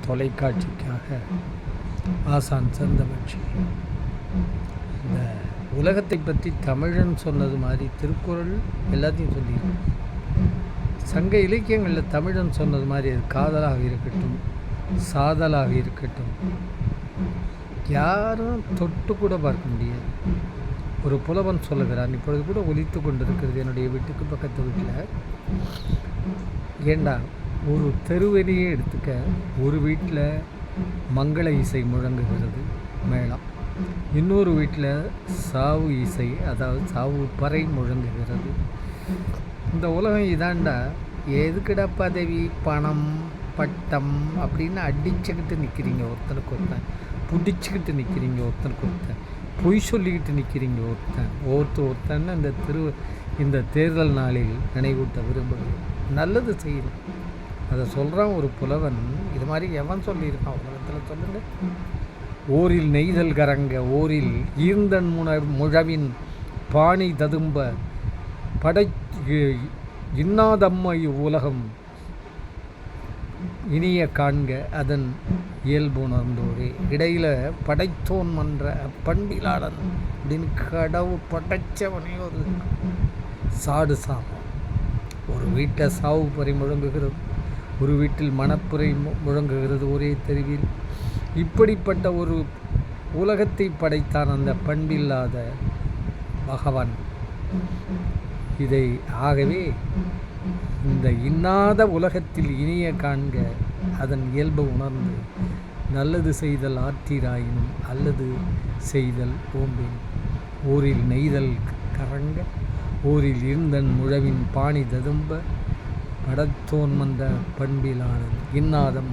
தொலைக்காட்சிக்காக ஆசான் செந்தமிழ்ச்சி இந்த உலகத்தை பற்றி தமிழன் சொன்னது மாதிரி திருக்குறள் எல்லாத்தையும் சொல்லியிருக்கு. சங்க இலக்கியங்களில் தமிழன் சொன்னது மாதிரி அது காதலாக இருக்கட்டும், சாதலாக இருக்கட்டும், யாரும் தொட்டு கூட பார்க்க முடியாது. ஒரு புலவன் சொல்லுகிறான், இப்பொழுது கூட ஒலித்து கொண்டிருக்கிறது என்னுடைய வீட்டுக்கு பக்கத்து வீட்டில். ஏண்டா ஒரு தெருவெளியே எடுத்துக்க, ஒரு வீட்டில் மங்கள இசை முழங்குகிறது மேளம், இன்னொரு வீட்டில் சாவு இசை, அதாவது சாவு பறை முழங்குகிறது. இந்த உலகம் இதாண்டா. எதுக்கிட பதவி, பணம், பட்டம் அப்படின்னு அடிச்சுக்கிட்டு நிற்கிறீங்க ஒருத்தனுக்கு ஒருத்தன், பிடிச்சிக்கிட்டு நிற்கிறீங்க ஒருத்தனுக்கு ஒருத்தன், பொய் சொல்லிக்கிட்டு நிற்கிறீங்க ஒருத்தன்னு இந்த தேர்தல் நாளில் நினைவூட்ட விரும்புகிறேன். நல்லது செய்யணும், அதை சொல்கிறான் ஒரு புலவன். இது மாதிரி எவன் சொல்லியிருக்கான் உலகத்தில் சொல்லுங்கள். ஓரில் நெய்தல் கரங்க, ஓரில் ஈர்ந்தன் முழவின் பாணி ததும்ப, படை இன்னாதம்மை உலகம் இனிய காண்க அதன் இயல்பு உணர்ந்தோரே. இடையில் படைத்தோன் மன்ற பண்பிலாளன் அப்படின்னு கடவுள் படைச்சவனே ஒரு சாடு சாமம். ஒரு வீட்டில் சாவு பறை முழங்குகிறது, ஒரு வீட்டில் மணப்புரை முழங்குகிறது ஒரே தெருவில். இப்படிப்பட்ட ஒரு உலகத்தை படைத்தான் அந்த பண்பில்லாத பகவான். இதை ஆகவே இந்த இன்னாத உலகத்தில் இனிய காண்க அதன் இயல்பு உணர்ந்து, நல்லது செய்தல் ஆற்றீராயினும் அல்லது செய்தல் ஓம்பின். ஊரில் நெய்தல் கரங்க, ஊரில் இருந்தன் முழவின் பாணி ததும்ப, படத்தோன் மந்த பண்பிலானன் இன்னாதம்